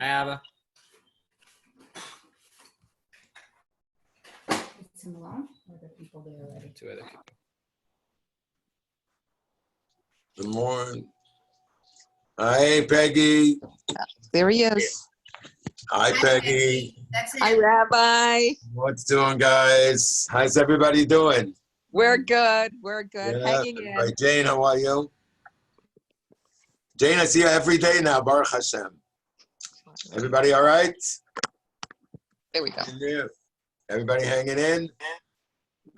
Hi, Abba. It's him alone or the people there already? Two other people. Good morning. Hi, Peggy. There he is. Hi, Peggy. That's it. Hi, Rabbi. What's doing, guys? How's everybody doing? We're good. We're good. Yeah, Hanging in. right. Jane, how are you? Jane, I see you every day now, Baruch Hashem. Everybody all right? There we go. Yeah. Everybody hanging in?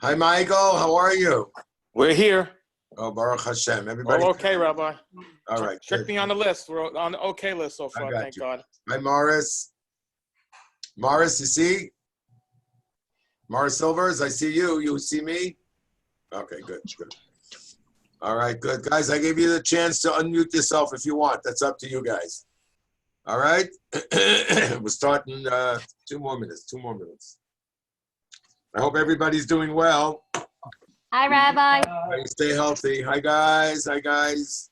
Hi, Michael. How are you? We're here. Oh, Baruch Hashem. Everybody. All okay, Rabbi. All right. Check Good. me on the list. We're on the okay list so far, got thank you. God. Hi, Morris. Morris, you see? Morris Silvers, I see you. You see me? Okay, good, good. All right, good. Guys, I gave you the chance to unmute yourself if you want. That's up to you guys. All right? We're starting 2 more minutes. I hope everybody's doing well. Hi, Rabbi. Everybody stay healthy. Hi, guys. Hi, guys.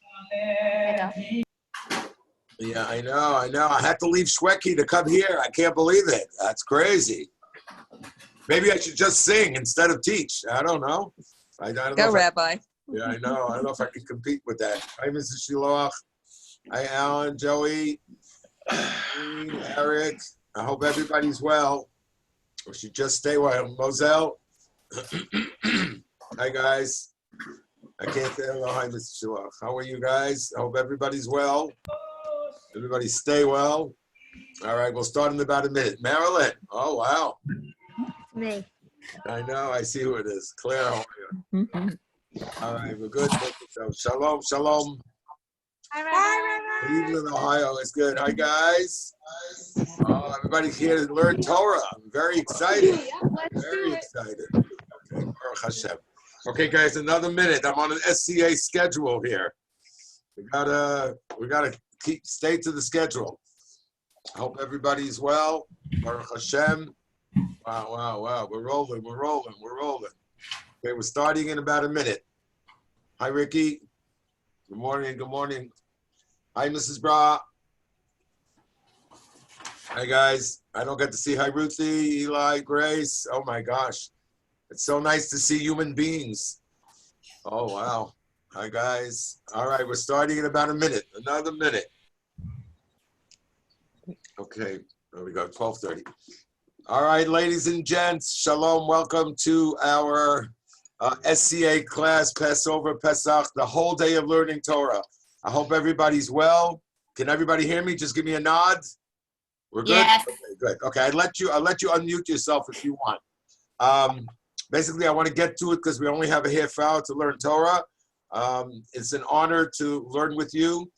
Yeah, I know. I had to leave Schwecky to come here. I can't believe it. That's crazy. Maybe I should just sing instead of teach. I don't know. I don't Go, know. Rabbi. Yeah, I know. I don't know if I can compete with that. Hi, Mrs. Shiloach. Hi, Alan, Joey, Eric. I hope everybody's well. We should just stay well. Moselle. Hi, guys. I can't say hello. Hi, Mrs. Shiloach. How are you guys? I hope everybody's well. Everybody stay well. All right, we'll start in about a minute. Marilyn. Oh, wow. Me. I know. I see who it is. Claire, how are you? All right, we're good. So, shalom, shalom. Hi, Rabbi. Cleveland, Ohio is good. Hi, guys. Oh, everybody's here to learn Torah. I'm very excited. Very excited. Okay, Baruch Hashem. Okay, guys, another minute. I'm on an SCA schedule here. We gotta stay to the schedule. I hope everybody's well. Baruch Hashem. Wow. We're rolling. Okay, we're starting in about a minute. Hi, Ricky. Good morning. Hi, Mrs. Bra. Hi, guys. I don't get to see hi, Ruthie, Eli, Grace. Oh, my gosh. It's so nice to see human beings. Oh, wow. Hi, guys. All right, we're starting in about a minute. Another minute. Okay, there we go, 12:30. All right, ladies and gents, shalom. Welcome to our SCA class, Passover, Pesach, the whole day of learning Torah. I hope everybody's well. Can everybody hear me? Just give me a nod. We're good? Yes. Okay, good. Okay, I'll let you unmute yourself if you want. Basically, I want to get to it because we only have a half hour to learn Torah. It's an honor to learn with you.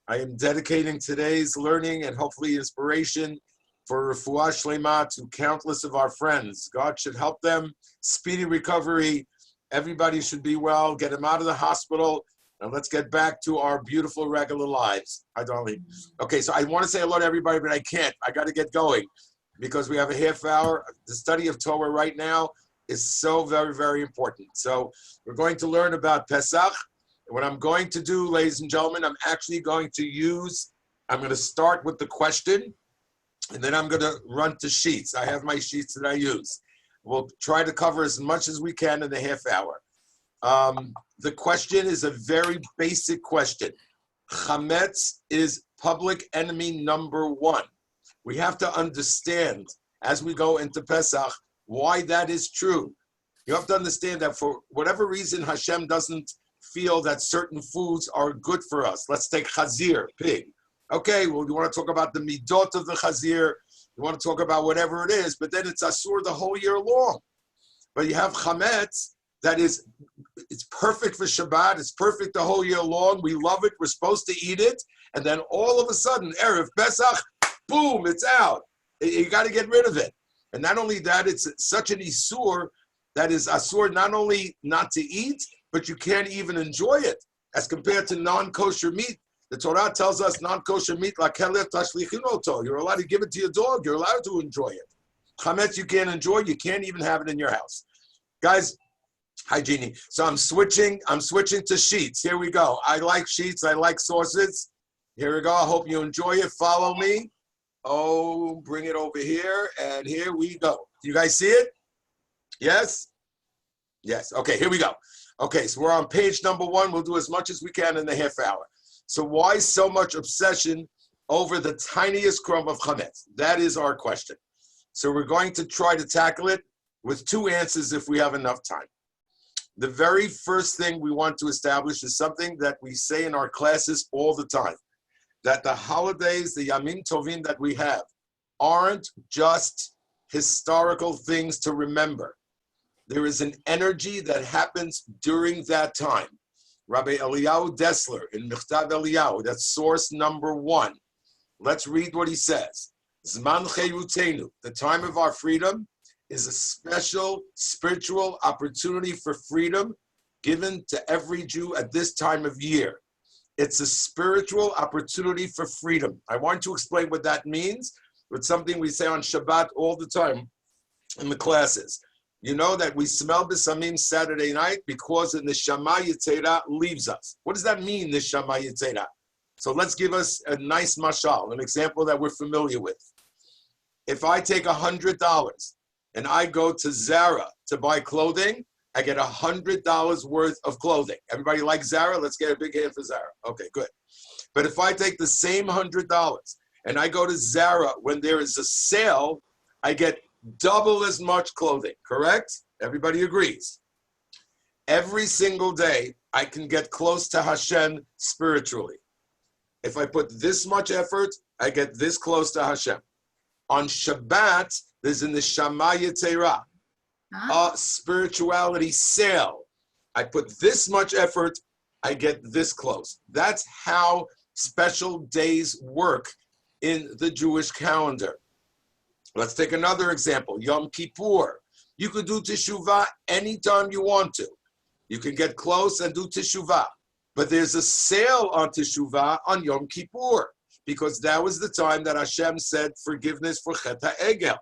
I am dedicating today's learning and hopefully inspiration for refuah shlema to countless of our friends. God should help them, speedy recovery. Everybody should be well, get them out of the hospital, and let's get back to our beautiful regular lives. Hi, darling. Okay, so I want to say hello to everybody, but I can't. I got to get going because we have a half hour. The study of Torah right now is so very, very important. So we're going to learn about Pesach. What I'm going to do, ladies and gentlemen, I'm going to start with the question, and then I'm going to run to sheets. I have my sheets that I use. We'll try to cover as much as we can in a half hour. The question is a very basic question. Chametz is public enemy number 1. We have to understand, as we go into Pesach, why that is true. You have to understand that for whatever reason, Hashem doesn't feel that certain foods are good for us. Let's take chazir, pig. Okay, well, you want to talk about the midot of the chazir, you want to talk about whatever it is, but then it's asur the whole year long. But you have chametz it's perfect for Shabbat, it's perfect the whole year long, we love it, we're supposed to eat it, and then all of a sudden, Erev Pesach, boom, it's out. You got to get rid of it. And not only that, it's such an isur that is asur not only not to eat, but you can't even enjoy it as compared to non-kosher meat. The Torah tells us non-kosher meat, you're allowed to give it to your dog, you're allowed to enjoy it. Chametz you can't enjoy, you can't even have it in your house. Guys, hi Jeannie. So I'm switching to sheets. Here we go. I like sheets, I like sources. Here we go. I hope you enjoy it. Follow me. Oh, bring it over here, and here we go. You guys see it? Yes? Yes. Okay, here we go. Okay, so we're on page number 1. We'll do as much as we can in the half hour. So why so much obsession over the tiniest crumb of chametz? That is our question. So we're going to try to tackle it with 2 answers if we have enough time. The very first thing we want to establish is something that we say in our classes all the time, that the holidays, the Yamim Tovim that we have, aren't just historical things to remember. There is an energy that happens during that time. Rabbi Eliyahu Dessler in Michtav Eliyahu, that's source number 1. Let's read what he says. Zman Cheyutenu, the time of our freedom, is a special spiritual opportunity for freedom given to every Jew at this time of year. It's a spiritual opportunity for freedom. I want to explain what that means with something we say on Shabbat all the time in the classes. You know that we smell B'samim Saturday night because the Neshama Yitzera leaves us. What does that mean, Neshama Yitzera? So let's give us a nice mashal, an example that we're familiar with. If I take $100 and I go to Zara to buy clothing, I get $100 worth of clothing. Everybody like Zara? Let's get a big hand for Zara. Okay, good. But if I take the same $100 and I go to Zara when there is a sale, I get double as much clothing, correct? Everybody agrees. Every single day, I can get close to Hashem spiritually. If I put this much effort, I get this close to Hashem. On Shabbat, there's a Neshama Yitzera, a spirituality sale. I put this much effort, I get this close. That's how special days work in the Jewish calendar. Let's take another example, Yom Kippur. You could do Teshuvah anytime you want to. You can get close and do Teshuvah. But there's a sale on Teshuvah on Yom Kippur, because that was the time that Hashem said forgiveness for Chet HaEgel.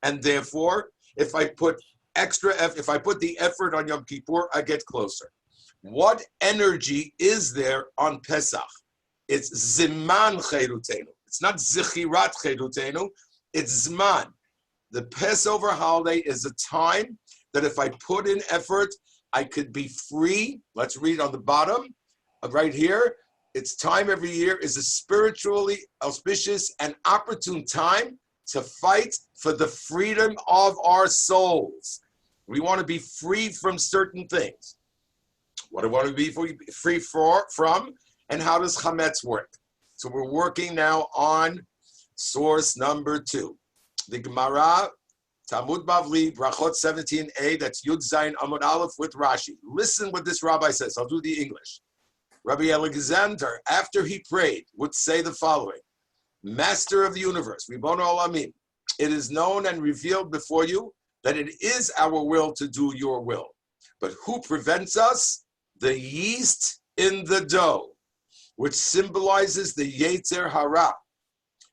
And therefore, if I put the effort on Yom Kippur, I get closer. What energy is there on Pesach? It's Ziman Cherutenu. It's not Zichirat Cherutenu. It's Zman. The Passover holiday is a time that if I put in effort, I could be free. Let's read on the bottom, right here. Its time every year is a spiritually auspicious and opportune time to fight for the freedom of our souls. We want to be free from certain things. What do we want to be free from? And how does chametz work? So we're working now on source number 2. The Gemara, Talmud Bavli, Brachot 17a, that's Yud Zayin Amud Aleph with Rashi. Listen what this rabbi says. I'll do the English. Rabbi Alexander, after he prayed, would say the following: Master of the universe, Ribono Olamim, it is known and revealed before you that it is our will to do your will. But who prevents us? The yeast in the dough, which symbolizes the Yetzer Hara.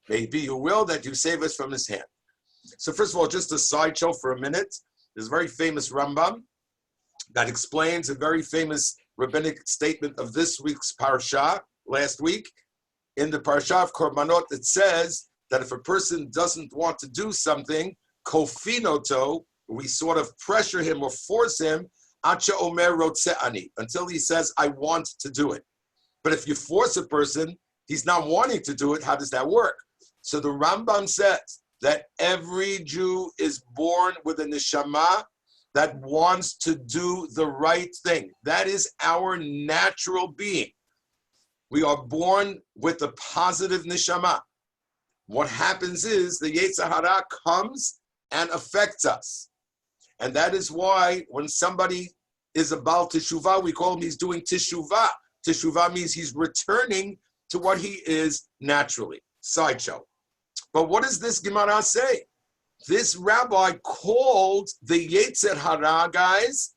May it be your will that you save us from his hand. So first of all, just a sideshow for a minute. There's a very famous Rambam that explains a very famous rabbinic statement of this week's parsha, last week. In the parsha of Korbanot, it says that if a person doesn't want to do something, kofinoto, we sort of pressure him or force him, acha omer rotze'ani, until he says, I want to do it. But if you force a person, he's not wanting to do it, how does that work? So the Rambam says that every Jew is born with a neshama that wants to do the right thing. That is our natural being. We are born with a positive neshama. What happens is the Yetzer Hara comes and affects us. And that is why when somebody is a Baal Teshuvah, we call him he's doing Teshuvah. Teshuvah means he's returning to what he is naturally. Sideshow. But what does this Gemara say? This rabbi called the Yetzer Hara, guys,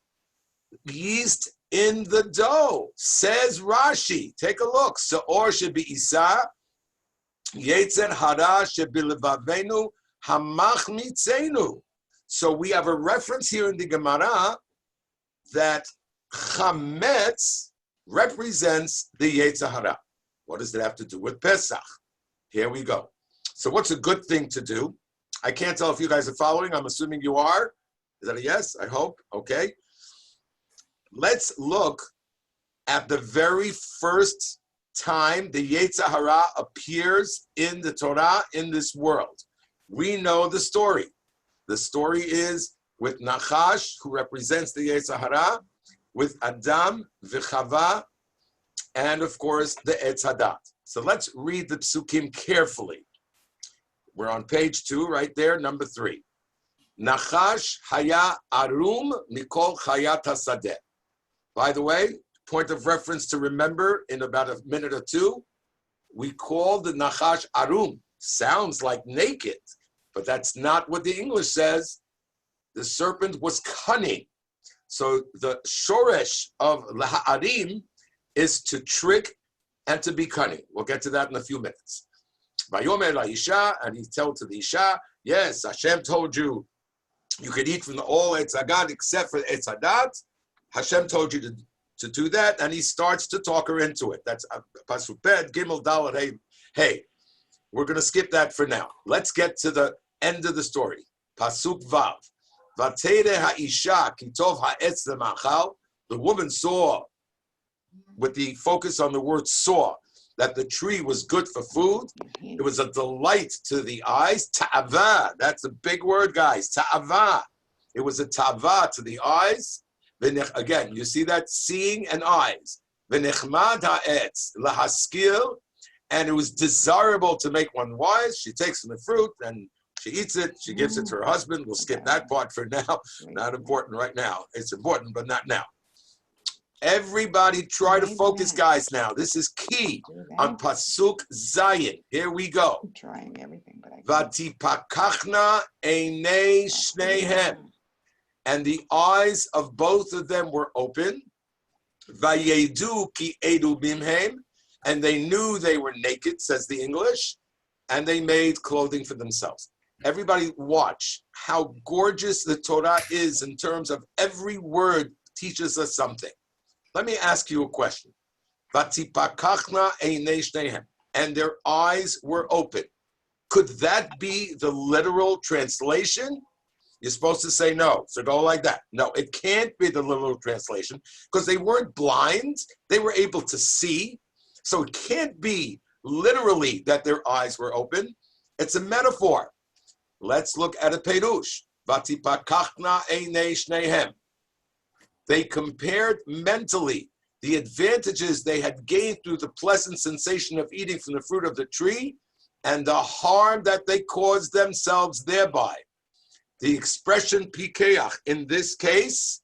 yeast in the dough. Says Rashi. Take a look. Se'or shebi'isa, Yetzer Hara shebilevavenu, hamach mitzenu. So we have a reference here in the Gemara that chametz represents the Yetzer Hara. What does it have to do with Pesach? Here we go. So what's a good thing to do? I can't tell if you guys are following. I'm assuming you are. Is that a yes? I hope. Okay. Let's look at the very first time the Yetzer Hara appears in the Torah in this world. We know the story. The story is with Nachash, who represents the Yetzer Hara, with Adam, V'Chava, and of course the Etz Hadat. So let's read the psukim carefully. We're on page 2, right there, number 3. Nachash haya arum mikol chayat hasadeh. By the way, point of reference to remember in about a minute or two, we call the Nachash arum. Sounds like naked, but that's not what the English says. The serpent was cunning. So the shoresh of laha'arim is to trick and to be cunning. We'll get to that in a few minutes. Vayomer la'isha, and he told to the Isha, yes, Hashem told you you could eat from all Etz Hadat except for Etz Hadat. Hashem told you to do that, and he starts to talk her into it. That's Pasuk Bet, Gimel Dalet. Hey, we're going to skip that for now. Let's get to the end of the story. Pasuk Vav. Vatere ha'isha kitov ha'etz lemachal. The woman saw, with the focus on the word saw, that the tree was good for food. It was a delight to the eyes. Ta'ava, that's a big word, guys. Ta'ava. It was a ta'ava to the eyes. Again, you see that? Seeing and eyes. V'nechmad ha'etz lahaskil. And it was desirable to make one wise. She takes from the fruit and she eats it. She gives it to her husband. We'll skip that part for now. Not important right now. It's important, but not now. Everybody try to focus, guys, now. This is key on Pasuk Zayin. Here we go. I'm trying everything, but I Vatipakachna einei shnehem. And the eyes of both of them were open. Vayedu ki edu bimhem. And they knew they were naked, says the English. And they made clothing for themselves. Everybody watch how gorgeous the Torah is in terms of every word teaches us something. Let me ask you a question. Vatipakachna einei shnehem. And their eyes were open. Could that be the literal translation? You're supposed to say no. So go like that. No, it can't be the literal translation because they weren't blind. They were able to see. So it can't be literally that their eyes were open. It's a metaphor. Let's look at a perush. Vatipakachna einei shnehem. They compared mentally the advantages they had gained through the pleasant sensation of eating from the fruit of the tree and the harm that they caused themselves thereby. The expression pikeach in this case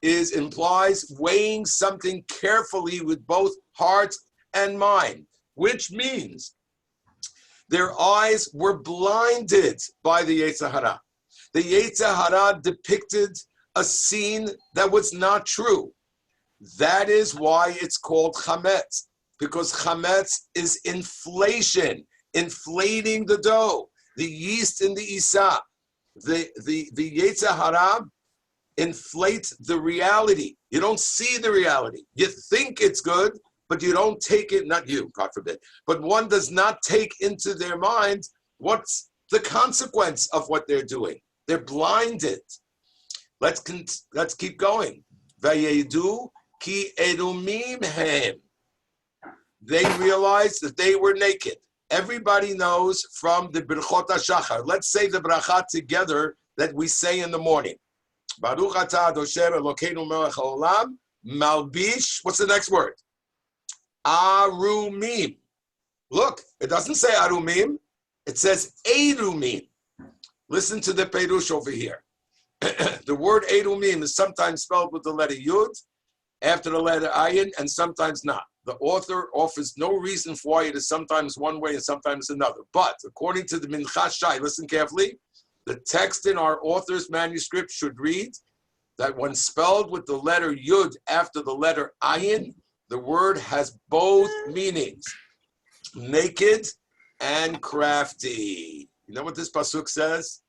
implies weighing something carefully with both heart and mind, which means their eyes were blinded by the Yetzer Hara. The Yetzer Hara depicted a scene that was not true. That is why it's called chametz, because chametz is inflation, inflating the dough, the yeast in the isa. The Yetzer Hara inflates the reality. You don't see the reality. You think it's good, but you don't take it, not you, God forbid, but one does not take into their mind what's the consequence of what they're doing. They're blinded. Let's keep going. Vayedu ki edumim hem. They realized that they were naked. Everybody knows from the Birchot HaShachar. Let's say the bracha together that we say in the morning. Baruch atah Hashem Elokeinu melech haolam malbish. What's the next word? Arumim. Look, it doesn't say arumim. It says edumim. Listen to the perush over here. The word edumim is sometimes spelled with the letter yud after the letter ayin and sometimes not. The author offers no reason for why it is sometimes one way and sometimes another. But according to the Minchas Shai, listen carefully, the text in our author's manuscript should read that when spelled with the letter yud after the letter ayin, the word has both meanings, naked and crafty. You know what this pasuk says?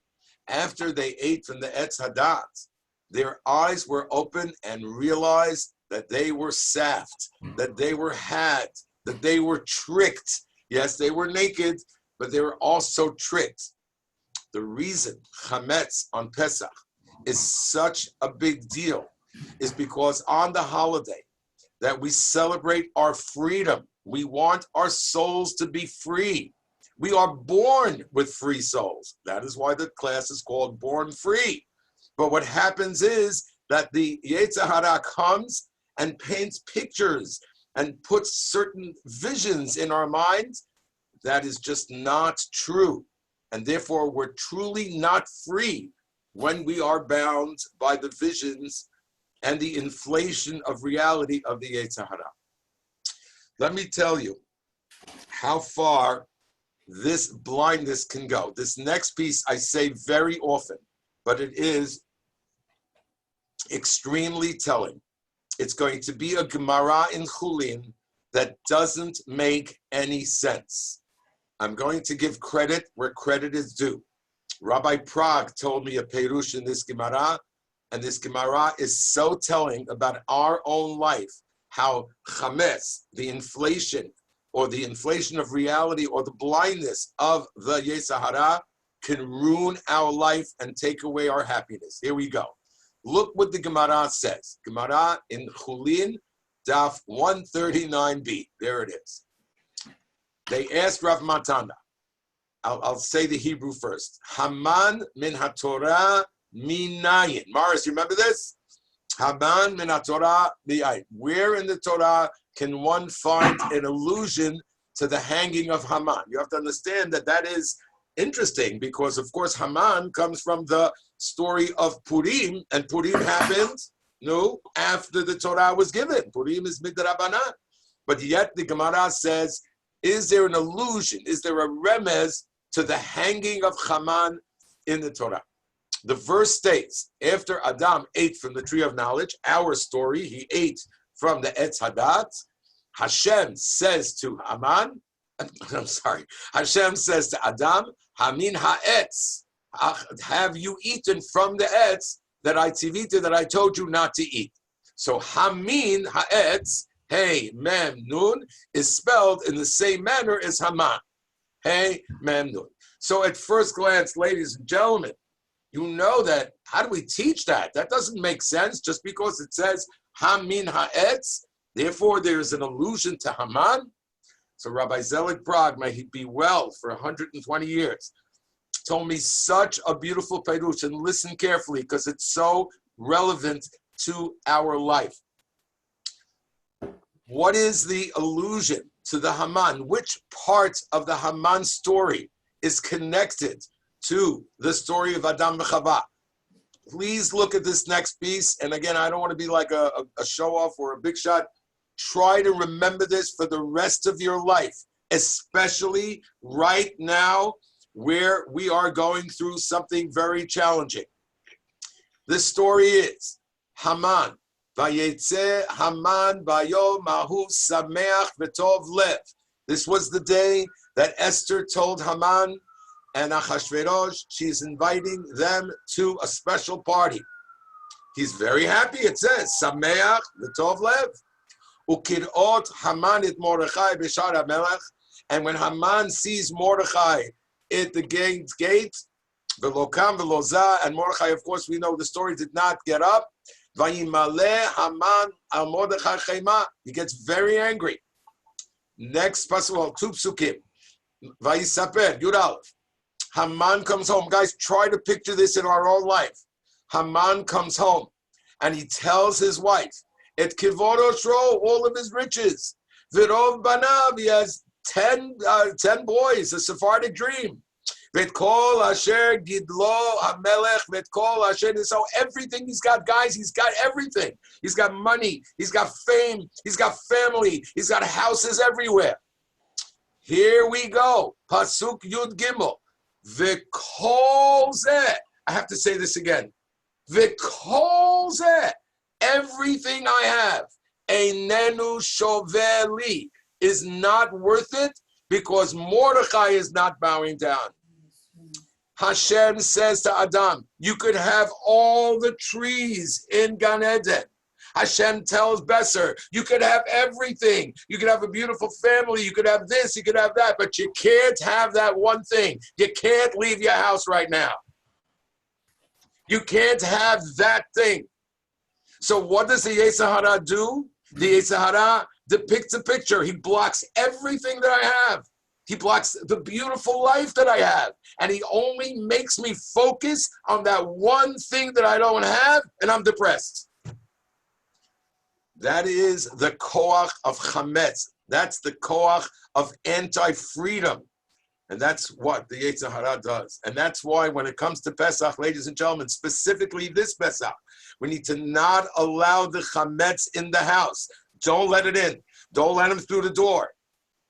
After they ate from the Etz Hadat, their eyes were open and realized that they were sapped, that they were had, that they were tricked. Yes, they were naked, but they were also tricked. The reason chametz on Pesach is such a big deal is because on the holiday that we celebrate our freedom, we want our souls to be free. We are born with free souls. That is why the class is called Born Free. But what happens is that the Yetzer Hara comes and paints pictures and puts certain visions in our minds. That is just not true. And therefore, we're truly not free when we are bound by the visions and the inflation of reality of the Yetzer Hara. Let me tell you how far this blindness can go. This next piece I say very often, but it is extremely telling. It's going to be a Gemara in Chulin that doesn't make any sense. I'm going to give credit where credit is due. Rabbi Prague told me a Perush in this Gemara, and this Gemara is so telling about our own life, how chametz, the inflation, or the inflation of reality, or the blindness of the Yetzer Hara, can ruin our life and take away our happiness. Here we go. Look what the Gemara says. Gemara in Chulin, Daf 139b. There it is. They asked Rav Matana. I'll say the Hebrew first. Haman min haTorah minayin. Morris, you remember this? Haman min haTorah minayin. Where in the Torah can one find an allusion to the hanging of Haman? You have to understand that that is interesting because, of course, Haman comes from the story of Purim, and Purim happened, after the Torah was given. Purim is midrabanan. But yet the Gemara says, is there an allusion, is there a remez to the hanging of Haman in the Torah? The verse states, after Adam ate from the tree of knowledge, our story, he ate from the Etz Hadat, Hashem says to Haman, Hashem says to Adam, Hamin ha'etz, have you eaten from the etz that I tivita, that I told you not to eat? So Hamin ha'etz, hey, mem, nun, is spelled in the same manner as Haman. Hey, mem, nun. So at first glance, ladies and gentlemen, you know that, how do we teach that? That doesn't make sense just because it says Hamin ha'etz, therefore there is an allusion to Haman. So Rabbi Zelig Prague, may he be well for 120 years, told me such a beautiful perush, and listen carefully because it's so relevant to our life. What is the allusion to the Haman? Which part of the Haman story is connected to the story of Adam and Chava? Please look at this next piece. And again, I don't want to be like a show-off or a big shot. Try to remember this for the rest of your life, especially right now where we are going through something very challenging. The story is Haman. Vayetze Haman vayom mahu sameach v'tov lev. This was the day that Esther told Haman and Achashverosh she's inviting them to a special party. He's very happy, it says, sameach v'tov lev. Ukirot Haman et Mordechai b'shar HaMelech. And when Haman sees Mordechai at the gate, v'lokam v'loza, and Mordechai, of course, we know the story, did not get up. Vayimale Haman al Mordechai chema. He gets very angry. Next pasuk, two psukim. Vayisaper, Yud Aleph. Haman comes home. Guys, try to picture this in our own life. Haman comes home, and he tells his wife, et kivod oshro, all of his riches. Virov banav, he has 10 boys, a Sephardic dream. Vet kol asher gidlo hamelech, vet kol asher, so everything he's got, guys, he's got everything. He's got money, he's got fame, he's got family, he's got houses everywhere. Here we go, pasuk yud gimel. V'kol zeh, I have to say this again. V'kol zeh, everything I have, einenu shoveli, is not worth it because Mordechai is not bowing down. Hashem says to Adam, you could have all the trees in Gan Eden, Hashem tells Besser, you could have everything. You could have a beautiful family. You could have this, you could have that, but you can't have that one thing. You can't leave your house right now. You can't have that thing. So what does the Yetzer Hara do? The Yetzer Hara depicts a picture. He blocks everything that I have. He blocks the beautiful life that I have. And he only makes me focus on that one thing that I don't have, and I'm depressed. That is the koach of chametz. That's the koach of anti-freedom. And that's what the Yetzer Hara does. And that's why when it comes to Pesach, ladies and gentlemen, specifically this Pesach, we need to not allow the chametz in the house. Don't let it in. Don't let him through the door.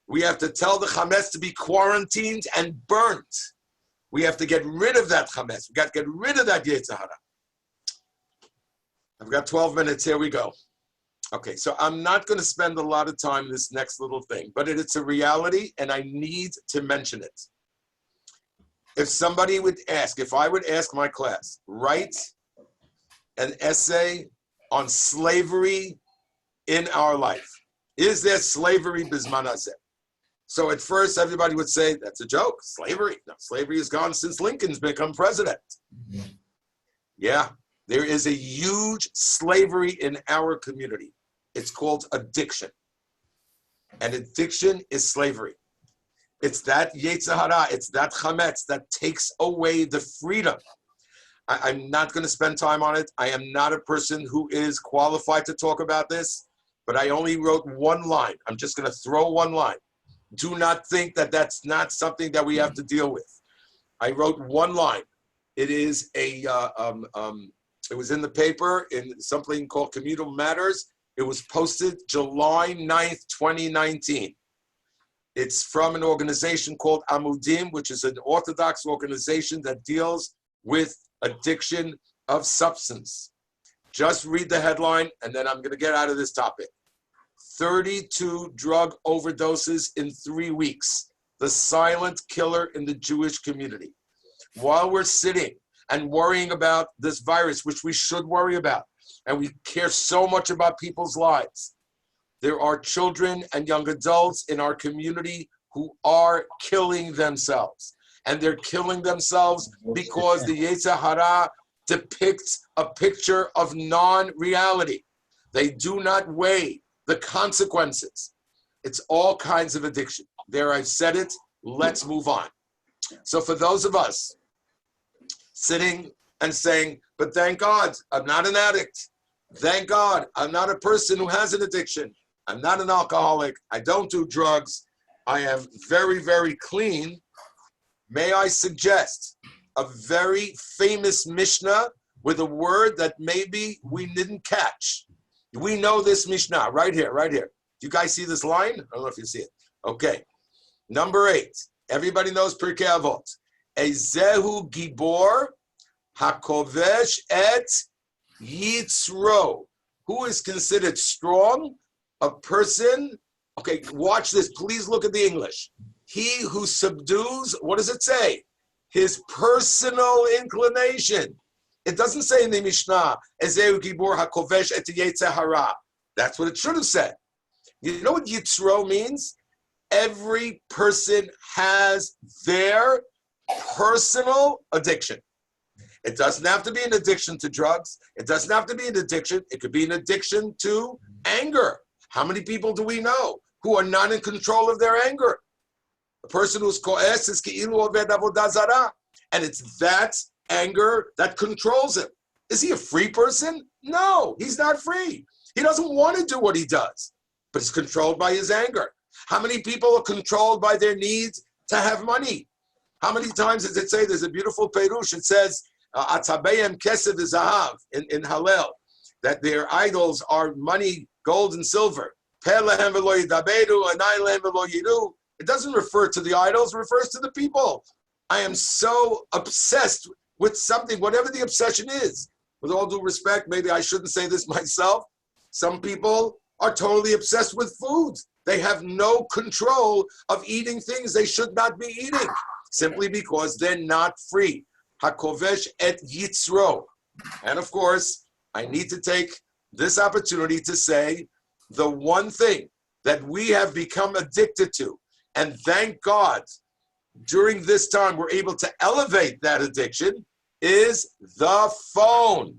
We have to tell the chametz to be quarantined and burnt. We have to get rid of that chametz. We got to get rid of that Yetzer Hara. I've got 12 minutes. Here we go. Okay, so I'm not going to spend a lot of time in this next little thing, but it's a reality, and I need to mention it. If somebody would ask, if I would ask my class, write an essay on slavery in our life. Is there slavery bisman hazeh? So at first, everybody would say, that's a joke, slavery. No, slavery is gone since Lincoln's become president. Yeah, there is a huge slavery in our community. It's called addiction. And addiction is slavery. It's that Yetzer Hara, it's that chametz that takes away the freedom. I'm not going to spend time on it. I am not a person who is qualified to talk about this, but I only wrote one line. I'm just going to throw one line. Do not think that that's not something that we have to deal with. I wrote one line. It is it was in the paper in something called Communal Matters. It was posted July 9th, 2019. It's from an organization called Amudim, which is an Orthodox organization that deals with addiction of substance. Just read the headline, and then I'm going to get out of this topic. 32 drug overdoses in 3 weeks. The silent killer in the Jewish community. While we're sitting and worrying about this virus, which we should worry about, and we care so much about people's lives, there are children and young adults in our community who are killing themselves. And they're killing themselves because the Yetzer Hara depicts a picture of non-reality. They do not weigh the consequences. It's all kinds of addiction. There, I've said it. Let's move on. So for those of us sitting and saying, but thank God, I'm not an addict. Thank God, I'm not a person who has an addiction. I'm not an alcoholic. I don't do drugs. I am very, very clean. May I suggest a very famous Mishnah with a word that maybe we didn't catch. We know this Mishnah right here, right here. Do you guys see this line? I don't know if you see it. Okay. Number 8. Everybody knows Pirkei Avot. Ezehu Gibor Hakovesh et Yitzro. Who is considered strong? A person. Okay, watch this. Please look at the English. He who subdues, what does it say? His personal inclination. It doesn't say in the Mishnah, Ezehu Gibor HaKovesh et Yetzer Hara. That's what it should have said. You know what Yitzro means? Every person has their personal addiction. It doesn't have to be an addiction to drugs. It doesn't have to be an addiction. It could be an addiction to anger. How many people do we know who are not in control of their anger? A person who's ko'es is ki'ilu oved avodah zarah. And it's that anger that controls him. Is he a free person? No, he's not free. He doesn't want to do what he does, but he's controlled by his anger. How many people are controlled by their needs to have money? How many times does it say, there's a beautiful perush, it says, Atzabeyem kesev v'zahav in Hallel, that their idols are money, gold, and silver. It doesn't refer to the idols, it refers to the people. I am so obsessed with something, whatever the obsession is. With all due respect, maybe I shouldn't say this myself. Some people are totally obsessed with food. They have no control of eating things they should not be eating, simply because they're not free. Hakovesh et Yitzro. And of course, I need to take this opportunity to say the one thing that we have become addicted to. And thank God, during this time, we're able to elevate that addiction, is the phone.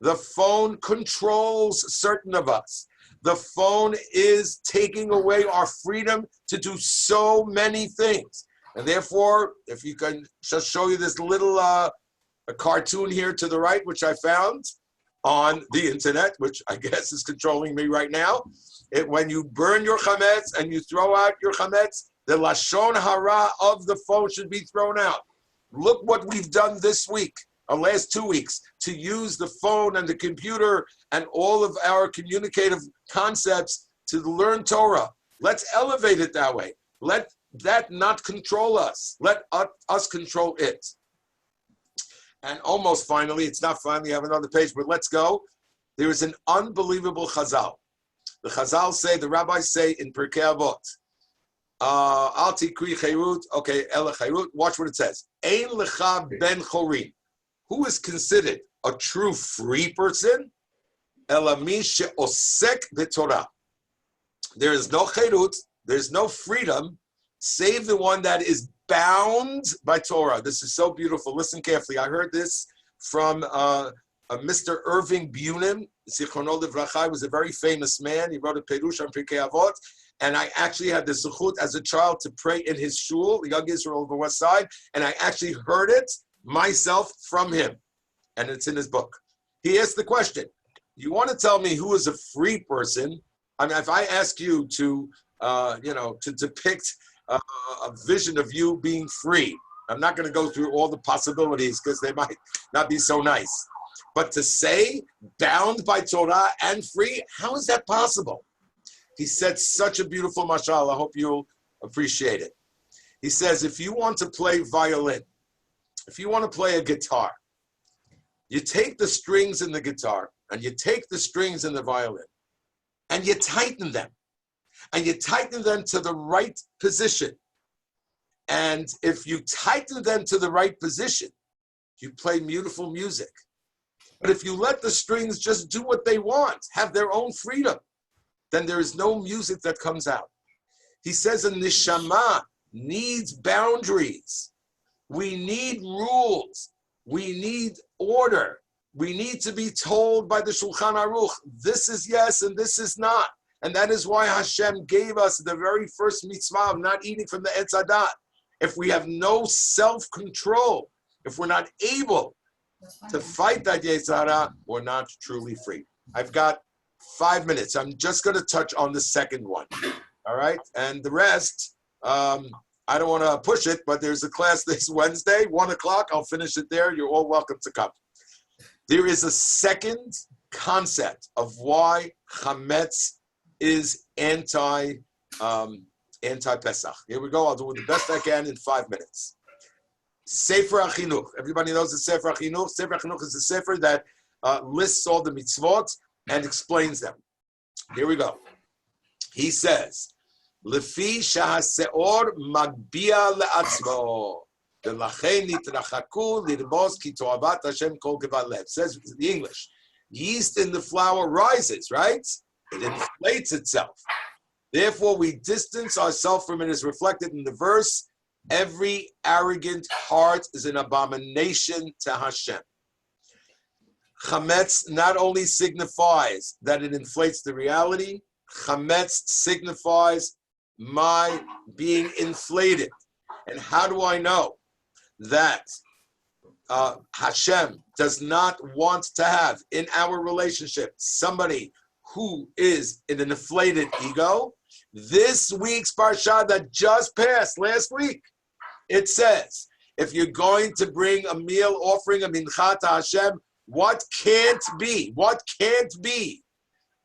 The phone controls certain of us. The phone is taking away our freedom to do so many things. And therefore, if you can just show you this little a cartoon here to the right, which I found on the internet, which I guess is controlling me right now. When you burn your chametz and you throw out your chametz, the lashon hara of the phone should be thrown out. Look what we've done this week, or last 2 weeks, to use the phone and the computer and all of our communicative concepts to learn Torah. Let's elevate it that way. Let that not control us. Let us control it. And almost finally, it's not finally, I have another page, but let's go. There is an unbelievable chazal. The chazal say, the rabbis say in Pirkei Avot, Al tikri chayrut, okay, ela chayrut, watch what it says. Ein lecha ben chorin. Who is considered a true free person? Ela mi she'osek b'torah. There is no chayrut, there is no freedom, save the one that is bound by Torah. This is so beautiful. Listen carefully. I heard this from Mr. Irving Bunim. Zichrono Livracha was a very famous man. He wrote a Perush on Pirkei Avot. And I actually had the zechut as a child to pray in his shul, the Young Israel over West Side. And I actually heard it myself from him. And it's in his book. He asked the question, you want to tell me who is a free person? I mean, if I ask you to depict a vision of you being free. I'm not going to go through all the possibilities because they might not be so nice. But to say bound by Torah and free, how is that possible? He said such a beautiful mashal. I hope you'll appreciate it. He says, if you want to play violin, if you want to play a guitar, you take the strings in the guitar and you take the strings in the violin and you tighten them. And you tighten them to the right position. And if you tighten them to the right position, you play beautiful music. But if you let the strings just do what they want, have their own freedom, then there is no music that comes out. He says a neshama needs boundaries. We need rules. We need order. We need to be told by the Shulchan Aruch, this is yes and this is not. And that is why Hashem gave us the very first mitzvah of not eating from the Etz Hadat. If we have no self-control, if we're not able to fight that Yetzer Hara, we're not truly free. I've got 5 minutes. I'm just going to touch on the second one. All right? And the rest, I don't want to push it, but there's a class this Wednesday, 1 o'clock. I'll finish it there. You're all welcome to come. There is a second concept of why chametz is anti-Pesach. Here we go. I'll do it the best I can in 5 minutes. Sefer HaChinuch. Everybody knows the Sefer HaChinuch. Sefer HaChinuch is a sefer that lists all the mitzvot and explains them. Here we go. He says, Lefi shahaseor magbia le'atzmo. V'lachein nitrachaku lirbos ki to'avat Hashem kol geval lev. Says the English. Yeast in the flour rises, right? It inflates itself. Therefore, we distance ourselves from it, as reflected in the verse. Every arrogant heart is an abomination to Hashem. Chametz not only signifies that it inflates the reality, chametz signifies my being inflated. And how do I know that Hashem does not want to have in our relationship somebody who is in an inflated ego? This week's parsha that just passed last week, it says, if you're going to bring a meal offering, a mincha to Hashem, what can't be? What can't be?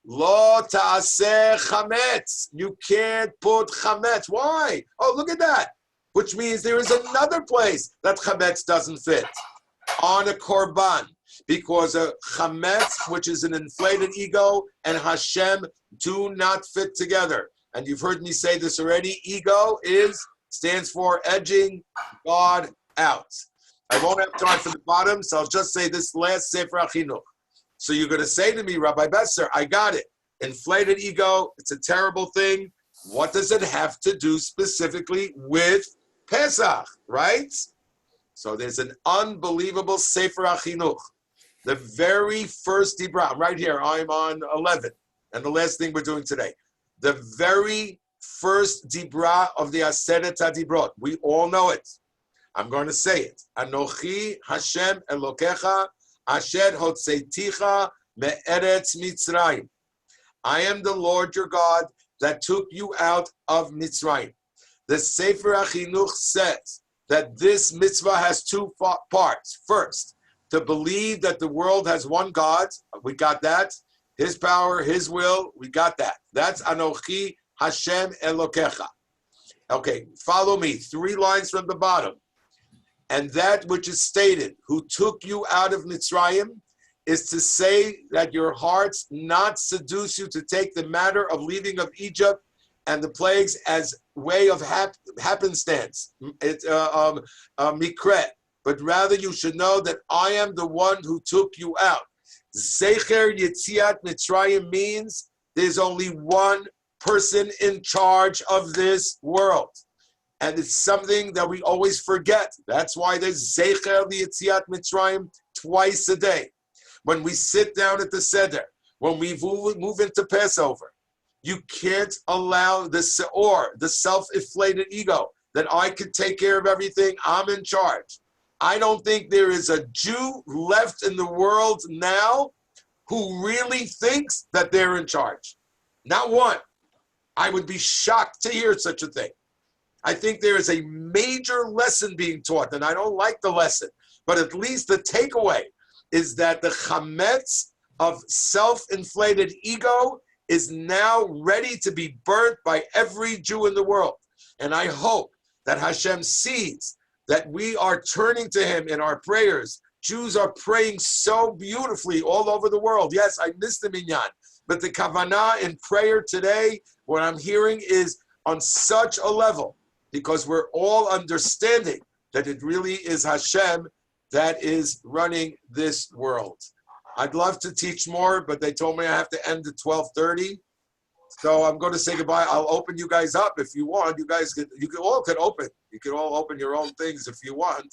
Lo ta'aseh chametz. You can't put chametz. Why? Oh, look at that. Which means there is another place that chametz doesn't fit. On a korban. Because a chametz, which is an inflated ego, and Hashem do not fit together. And you've heard me say this already. Ego stands for edging God out. I won't have time for the bottom, so I'll just say this last Sefer HaChinuch. So you're going to say to me, Rabbi Besser, I got it. Inflated ego, it's a terrible thing. What does it have to do specifically with Pesach, right? So there's an unbelievable Sefer HaChinuch. The very first Dibra, right here, I'm on 11, and the last thing we're doing today. The very first Dibra of the Aseret HaDibrot. We all know it. I'm going to say it. Anochi Hashem Elokecha Asher Hotzeiticha Me'eretz Mitzrayim. I am the Lord your God that took you out of Mitzrayim. The Sefer HaChinuch says that this mitzvah has two parts. First, to believe that the world has one God. We got that. His power, His will. We got that. That's Anochi Hashem Elokecha. Okay, follow me. 3 lines from the bottom. And that which is stated, who took you out of Mitzrayim, is to say that your hearts not seduce you to take the matter of leaving of Egypt and the plagues as way of happenstance, mikre, but rather you should know that I am the one who took you out. Zecher Yetziat Mitzrayim means there's only one person in charge of this world. And it's something that we always forget. That's why there's Zecher Yetziat Mitzrayim twice a day. When we sit down at the Seder, when we move into Passover, you can't allow the seor, the self-inflated ego, that I could take care of everything, I'm in charge. I don't think there is a Jew left in the world now who really thinks that they're in charge. Not one. I would be shocked to hear such a thing. I think there is a major lesson being taught, and I don't like the lesson, but at least the takeaway is that the chametz of self-inflated ego is now ready to be burnt by every Jew in the world. And I hope that Hashem sees that we are turning to Him in our prayers. Jews are praying so beautifully all over the world. Yes, I missed the minyan, but the kavanah in prayer today, what I'm hearing is on such a level, because we're all understanding that it really is Hashem that is running this world. I'd love to teach more, but they told me I have to end at 12:30. So I'm going to say goodbye. I'll open you guys up if you want. You guys could, all open. You can all open your own things if you want.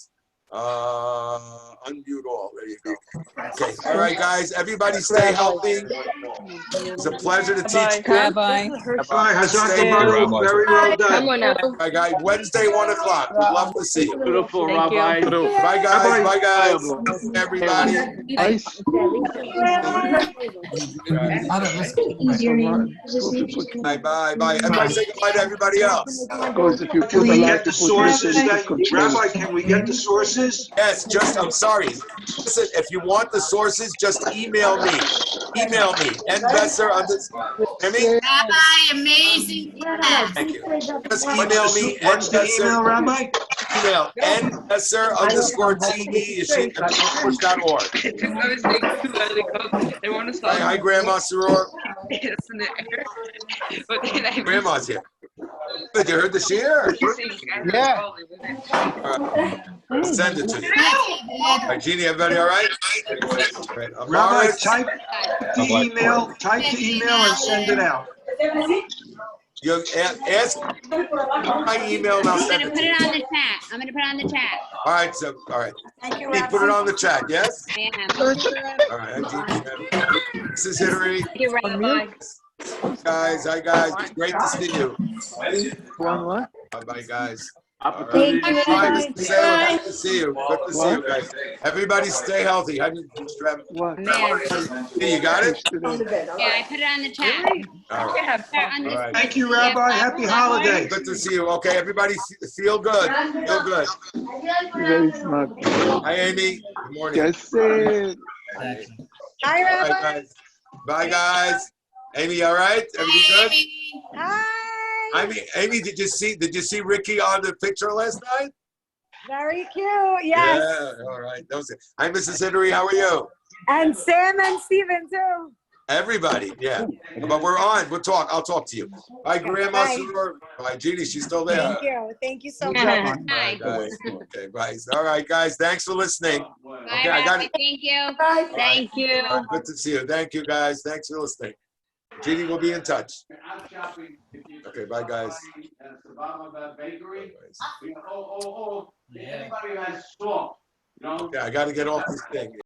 Unmute all. There you go. Okay. All right, guys. Everybody stay healthy. It's a pleasure to teach. Rabbi. Stay Very well done. Bye, guys. Wednesday, 1 o'clock. We'd love to see you. Beautiful, Thank you. Rabbi. Bye, guys. Bye, guys. Everybody. Bye, bye, bye. Everybody say goodbye to everybody else. Can we get the sources? Rabbi, can we get the sources? Yes, I'm sorry. Listen, if you want the sources, just email me. Email me. Besser hear me? Rabbi, amazing. Thank you. Just email me. What's the email, Rabbi? Email nbesser_te@push.org. Hi, Grandma Saror. Grandma's here. Good, you heard the share? Yeah. Send it to you. All right, Jeannie, everybody all right? Right. Rabbi, type the email and send it out. You ask my email and I'll I'm send gonna it put to you. it on the chat. I'm gonna put it on the chat. All right, so, all right. Thank you, Hey, put it on the chat, yes? I am. All right, Jeannie. This is Hillary. Thank you, Rabbi. Hi guys. It's great to see you. What? Bye, guys. Opportunity. Bye, Mr. Sailor. Good to see you. Good to see you guys. Everybody stay healthy. How do you Hey, you got it? Yeah, I put it on the chat. All right. All right. Thank you, Rabbi. Happy holidays. Good to see you. Okay, everybody feel good. Feel good. Very smart. Hi, Amy. Good morning. Yes, sir. Hi, Bye, Rabbi. guys. Bye, guys. Amy, all right? Everything good? Hi. Amy, did you see Ricky on the picture last night? Very cute. Yes. Yeah, all right. That was it. Hi, Mrs. Hillary. How are you? And Sam and Steven too. Everybody, yeah. But we're on. We'll talk. I'll talk to you. Bye, Grandma. Bye. Sure. Bye, Jeannie. She's still there. Thank you. Thank you so Good much. job, man. Hi. Guys. Okay, bye. All right, guys. Thanks for listening. Bye, Okay, I got Rabbi. it. Thank you. Thank you. Good to see you. Thank you, guys. Thanks for listening. Jeannie will be in touch. Okay, bye, guys. Okay, I got to get off this thing.